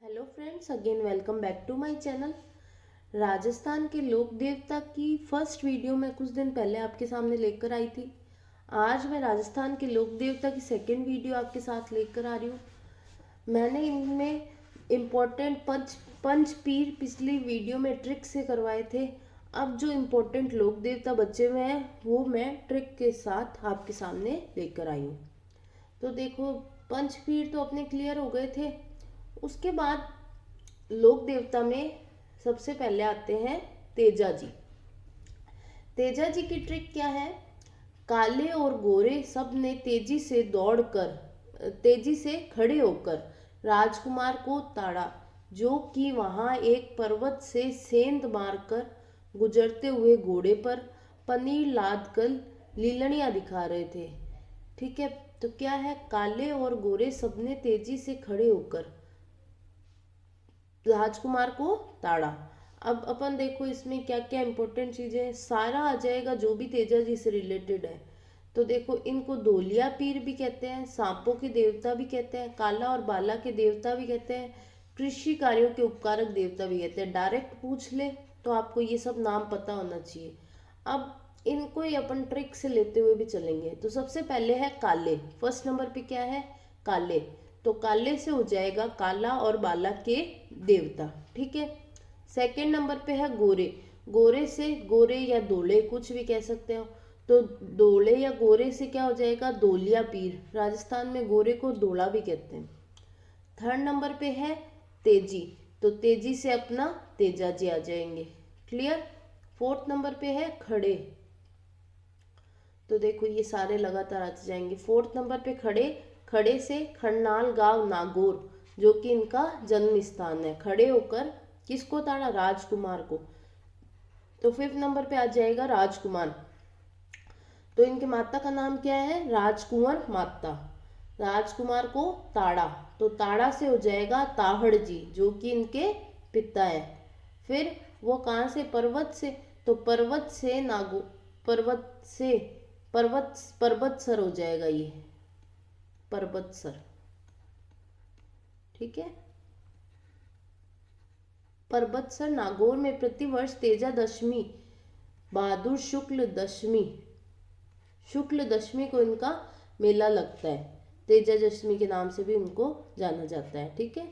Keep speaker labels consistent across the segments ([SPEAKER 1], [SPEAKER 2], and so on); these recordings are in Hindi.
[SPEAKER 1] Hello friends, again welcome back to my channel. Rajasthan के लोक देवता की फर्स्ट वीडियो मैं कुछ दिन पहले आपके सामने लेकर आई थी। आज मैं राजस्थान के लोक देवता की सेकेंड वीडियो आपके साथ लेकर आ रही हूँ। मैंने इनमें इम्पोर्टेंट पंच पीर पिछली वीडियो में ट्रिक से करवाए थे। अब जो इम्पोर्टेंट लोक देवता बचे हुए हैं वो मैं ट्रिक के साथ आपके सामने लेकर आई हूँ। तो देखो, पंच पीर तो अपने क्लियर हो गए थे। उसके बाद लोक देवता में सबसे पहले आते हैं तेजा जी। तेजा जी की ट्रिक क्या है? काले और गोरे सब ने तेजी से खड़े होकर राजकुमार को ताड़ा, जो कि वहां एक पर्वत से सेंध मारकर गुजरते हुए घोड़े पर पनीर लाद कर लीलनियां दिखा रहे थे। ठीक है, तो क्या है? काले और गोरे सबने तेजी से खड़े होकर राजकुमार को ताड़ा। अब अपन देखो इसमें क्या क्या इंपॉर्टेंट चीजें हैं, सारा आ जाएगा जो भी तेजा जी से रिलेटेड है। तो देखो, इनको धोलिया पीर भी कहते हैं, सांपों के देवता भी कहते हैं, काला और बाला के देवता भी कहते हैं, कृषि कार्यों के उपकारक देवता भी कहते हैं। डायरेक्ट पूछ ले तो आपको ये सब नाम पता होना चाहिए। अब इनको ही अपन ट्रिक से लेते हुए भी चलेंगे। तो सबसे पहले है काले। फर्स्ट नंबर पे क्या है? काले। तो काले से हो जाएगा काला और बाला के देवता। ठीक है। सेकंड नंबर पे है गोरे। गोरे से गोरे या दोले कुछ भी कह सकते हो। तो दोले या गोरे से क्या हो जाएगा? दोलिया पीर। राजस्थान में गोरे को दोला भी कहते हैं। थर्ड नंबर पे है तेजी। तो तेजी से अपना तेजा जी आ जाएंगे। क्लियर। फोर्थ नंबर पे है खड़े। तो देखो ये सारे लगातार आते जाएंगे। फोर्थ नंबर पे खड़े। खड़े से खरनाल गांव नागौर, जो कि इनका जन्म स्थान है। खड़े होकर किसको ताड़ा? राजकुमार को। तो फिफ्थ नंबर पे आ जाएगा राजकुमार। तो इनके माता का नाम क्या है? राजकुंवर माता। राजकुमार को ताड़ा, तो ताड़ा से हो जाएगा ताहड़ जी, जो कि इनके पिता है। फिर वो कहाँ से? पर्वत से। तो पर्वत से पर्वत सर हो जाएगा ये, पर्वत सर। ठीक है। पर्वत सर नागौर में प्रतिवर्ष तेजा दशमी बहादुर शुक्ल दशमी को इनका मेला लगता है। तेजा दशमी के नाम से भी उनको जाना जाता है। ठीक है।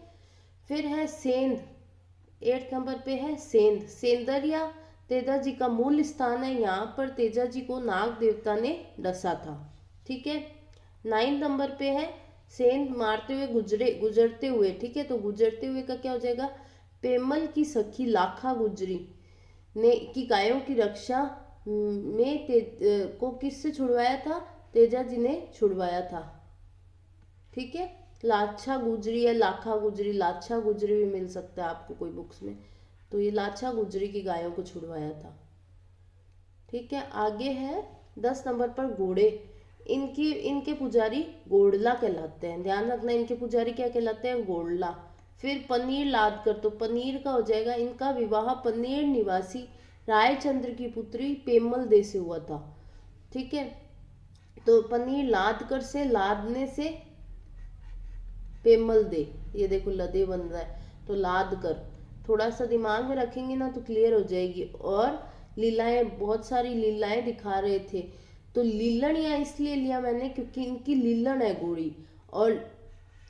[SPEAKER 1] फिर है सेंध। एट्थ नंबर पे है सेंध। सेंदरिया तेजा जी का मूल स्थान है। यहाँ पर तेजा जी को नाग देवता ने डसा था। ठीक है। नाइन्थ नंबर पे है सेंध मारते हुए गुजरते हुए। ठीक है, तो गुजरते हुए का क्या हो जाएगा? पेमल की सखी लाखा गुजरी ने की गायों की रक्षा में को किससे छुड़वाया था? तेजा जी ने छुड़वाया था। ठीक है। लाछा गुजरी या लाखा गुजरी, लाछा गुजरी भी मिल सकता है आपको कोई बुक्स में। तो ये लाछा गुजरी की गायों को छुड़वाया था। ठीक है। आगे है 10 नंबर पर घोड़े। इनके पुजारी गोड़ला कहलाते हैं। ध्यान रखना, इनके पुजारी क्या कहलाते हैं? गोड़ला। फिर पनीर लाद कर, तो पनीर का हो जाएगा इनका विवाह पनीर निवासी रायचंद्र की पुत्री पेमल दे से हुआ था। ठीक है। तो पनीर लाद कर से, लादने से पेमल दे, ये देखो लदे बन रहा है, तो लाद कर। थोड़ा सा दिमाग में रखेंगे ना तो क्लियर हो जाएगी। और लीलाएं, बहुत सारी लीलाएं दिखा रहे थे। तो लीलन या इसलिए लिया मैंने क्योंकि इनकी लीलन है घोड़ी। और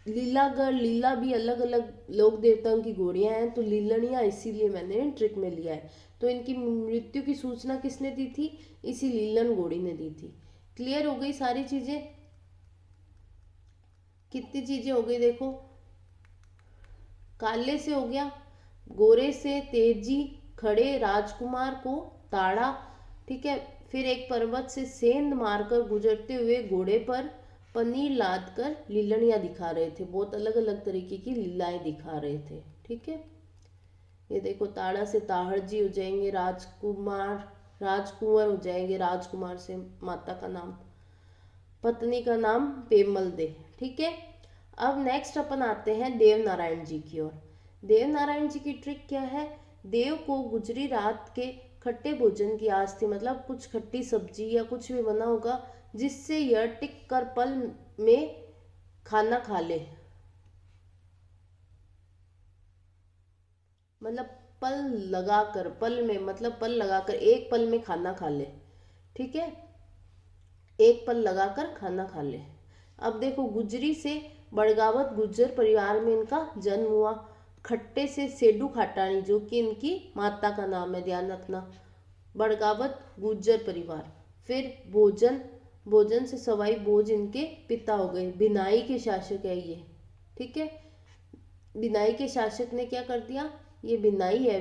[SPEAKER 1] लीलागढ़, लीला भी अलग अलग लोक देवताओं की घोड़ियां हैं, तो लीलनिया इसीलिए मैंने ट्रिक में लिया है। तो इनकी मृत्यु की सूचना किसने दी थी? इसी लीलन घोड़ी ने दी थी। क्लियर हो गई सारी चीजें? कितनी चीजें हो गई देखो। काले से हो गया, गोरे से तेजी, खड़े राजकुमार को ताड़ा। ठीक है। फिर एक पर्वत से सेंध मारकर गुजरते हुए घोड़े पर पनीर लाद कर लीलनियां दिखा रहे थे। बहुत अलग अलग तरीके की लीलाएं दिखा रहे थे। ठीक है। ये देखो, ताड़ा से ताहड़ जी हो जाएंगे, राजकुंवर हो जाएंगे, राजकुमार से माता का नाम, पत्नी का नाम पेमल दे। ठीक है। अब नेक्स्ट अपन आते हैं देव नारायण जी की ओर। देव नारायण जी की ट्रिक क्या है? देव को गुजरी रात के खट्टे भोजन की आस थी, मतलब कुछ खट्टी सब्जी या कुछ भी बना होगा जिससे यह टिक कर पल में खाना खा ले। मतलब पल लगाकर, पल में मतलब पल लगाकर, एक पल में खाना खा ले, ठीक है, एक पल लगाकर खाना खा ले। अब देखो, गुजरी से बड़गावत गुज्जर परिवार में इनका जन्म हुआ। खट्टे से सेडू खाटाणी, जो कि इनकी माता का नाम है, ध्यान रखना, बड़गावत गुज्जर परिवार। फिर भोजन, भोजन से सवाई भोज इनके पिता हो गए, बिनाई के शासक है ये, ठीक है। बिनाई के शासक ने क्या कर दिया, ये बिनाई है,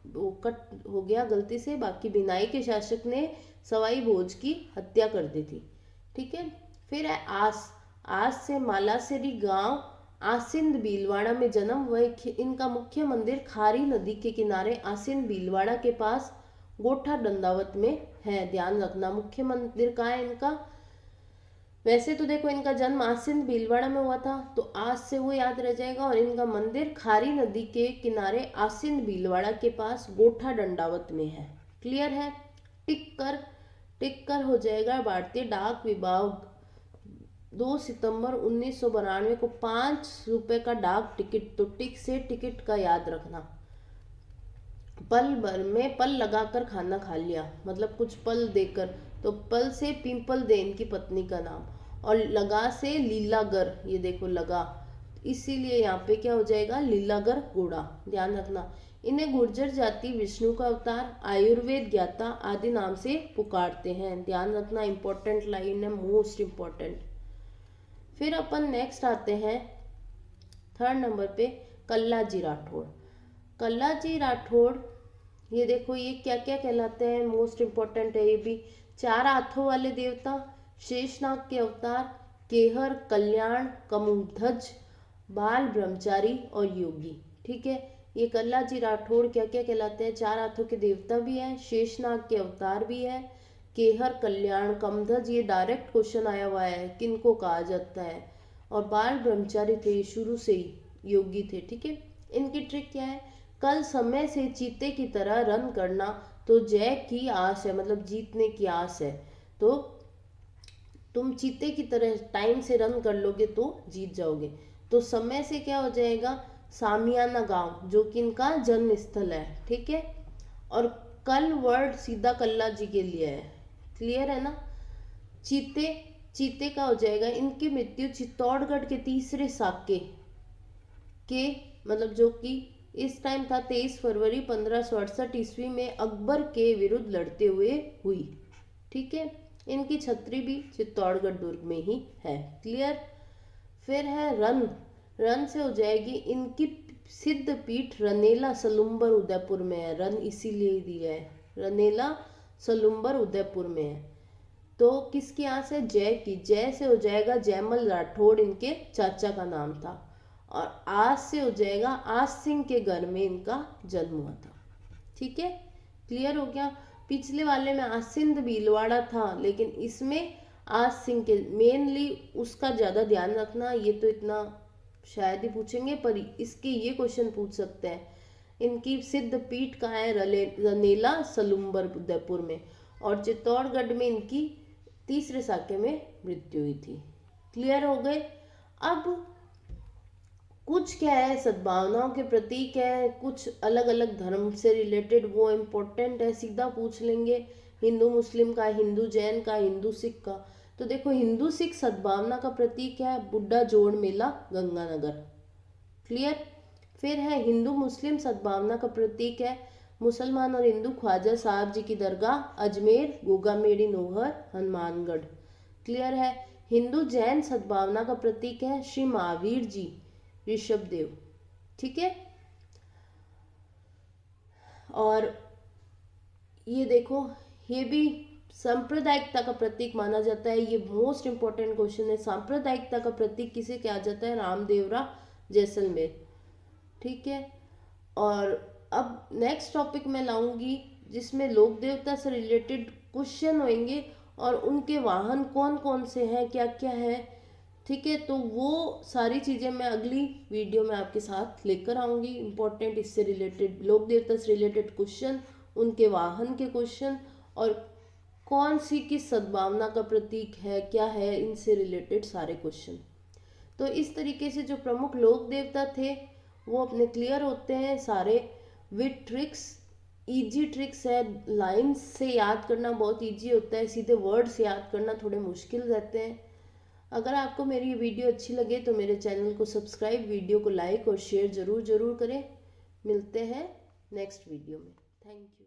[SPEAKER 1] वो कट हो गया गलती से, बाकी बिनाई के शासक ने सवाई भोज की हत्या कर दी थी, ठीक है। फिर है आस, आस से मालासेरी गांव आसिंद भीलवाड़ा में जन्म। वह इनका मुख्य मंदिर खारी नदी के किनारे आसिंद भीलवाड़ा के पास गोठा दंडावत में है, ध्यान रखना। मुख्य मंदिर कहाँ है इनका, वैसे तो देखो इनका जन्म आसिंद भीलवाड़ा में हुआ था, तो आज से वो याद रह जाएगा, और इनका मंदिर खारी नदी के किनारे आसिंद भीलवाड़ा के पास गोठा दंडावत में है, क्लियर है। टिक्कर, टिक्कर हो जाएगा भारतीय डाक विभाग 2 सितंबर 1992 को 5 रुपए का डाक टिकट, तो टिक से टिकट का याद रखना। पल भर में पल लगाकर खाना खा लिया, मतलब कुछ पल देकर, तो पल से पिंपल दे इनकी पत्नी का नाम, और लगा से लीलागर, ये देखो लगा, इसीलिए यहाँ पे क्या हो जाएगा, लीलागर घोड़ा, ध्यान रखना। इन्हें गुर्जर जाति, विष्णु का अवतार, आयुर्वेद ज्ञाता आदि नाम से पुकारते हैं, ध्यान रखना, इंपॉर्टेंट लाइन है, मोस्ट इंपॉर्टेंट। फिर अपन नेक्स्ट आते हैं 3rd नंबर पे, कल्लाजी राठौड़। कल्लाजी राठौड़, ये देखो ये क्या क्या कहलाते हैं, मोस्ट इंपॉर्टेंट है ये भी। 4 हाथों वाले देवता, शेषनाग के अवतार, केहर, कल्याण, कमुध्वज, बाल ब्रह्मचारी और योगी, ठीक है। ये कल्लाजी राठौड़ क्या क्या कहलाते हैं, 4 हाथों के देवता भी है, शेषनाग के अवतार भी है, केहर, कल्याण, कमध्वज, ये डायरेक्ट क्वेश्चन आया हुआ है, किनको कहा जाता है, और बाल ब्रह्मचारी थे, शुरू से ही योगी थे, ठीक है। इनकी ट्रिक क्या है, कल समय से चीते की तरह रन करना तो जय की आस है, मतलब जीतने की आस है, तो तुम चीते की तरह टाइम से रन कर लोगे तो जीत जाओगे। तो समय से क्या हो जाएगा, सामियाना गांव, जो कि इनका जन्म स्थल है, ठीक है। और कल वर्ड सीधा कल्ला जी के लिए है, क्लियर है ना। चीते, चीते का हो जाएगा, इनकी मृत्यु चित्तौड़गढ़ के तीसरे साके के, मतलब जो कि इस टाइम था 23 फरवरी 1568 ईस्वी में अकबर के विरुद्ध लड़ते हुए हुई, ठीक है। इनकी छतरी भी चित्तौड़गढ़ दुर्ग में ही है, क्लियर। फिर है रन, रन से हो जाएगी, इनकी सिद्ध पीठ रनेला सलुम्बर उदयपुर में है, रन इसीलिए दिया है, रनेला सलुम्बर उदयपुर में है। तो किसकी आस है, जय की, जय से हो जाएगा जयमल राठौड़, इनके चाचा का नाम था, और आस से हो जाएगा आस सिंह के घर में इनका जन्म हुआ था, ठीक है, क्लियर हो गया। पिछले वाले में आसिंद भीलवाड़ा था, लेकिन इसमें आस सिंह के, मेनली उसका ज़्यादा ध्यान रखना, ये तो इतना शायद ही पूछेंगे, पर इसके ये क्वेश्चन पूछ सकते हैं। इनकी सिद्ध पीठ कहाँ है, रनेला सलुम्बर उदयपुर में, और चित्तौड़गढ़ में इनकी तीसरे साके में मृत्यु हुई थी, क्लियर हो गए। अब कुछ क्या है, सद्भावनाओं के प्रतीक है, कुछ अलग अलग धर्म से रिलेटेड, वो इम्पोर्टेंट है, सीधा पूछ लेंगे। हिंदू मुस्लिम का, हिंदू जैन का, हिंदू सिख का। तो देखो, हिंदू सिख सद्भावना का प्रतीक है बुड्ढा जोड़ मेला गंगानगर, क्लियर। फिर है हिंदू मुस्लिम सद्भावना का प्रतीक है मुसलमान और हिंदू ख्वाजा साहब जी की दरगाह अजमेर, गोगामेड़ी नोहर, हनुमानगढ़, क्लियर है। हिंदू जैन सद्भावना का प्रतीक है श्री महावीर जी, ऋषभ देव, ठीक है। और ये देखो, ये भी सांप्रदायिकता का प्रतीक माना जाता है, ये मोस्ट इंपॉर्टेंट क्वेश्चन है। सांप्रदायिकता का प्रतीक किसे कहा जाता है, रामदेवरा, जैसलमेर, ठीक है। और अब नेक्स्ट टॉपिक मैं लाऊंगी जिसमें लोक देवता से रिलेटेड क्वेश्चन होंगे, और उनके वाहन कौन कौन से हैं, क्या क्या है, ठीक है। तो वो सारी चीज़ें मैं अगली वीडियो में आपके साथ लेकर आऊँगी, इम्पोर्टेंट इससे रिलेटेड, लोक देवता से रिलेटेड क्वेश्चन, उनके वाहन के क्वेश्चन, और कौन सी किस सद्भावना का प्रतीक है, क्या है, इनसे रिलेटेड सारे क्वेश्चन। तो इस तरीके से जो प्रमुख लोक देवता थे वो अपने क्लियर होते हैं सारे, विद ट्रिक्स, इजी ट्रिक्स है। लाइंस से याद करना बहुत इजी होता है, सीधे वर्ड्स याद करना थोड़े मुश्किल रहते हैं। अगर आपको मेरी ये वीडियो अच्छी लगे तो मेरे चैनल को सब्सक्राइब, वीडियो को लाइक और शेयर ज़रूर करें। मिलते हैं नेक्स्ट वीडियो में। Thank you.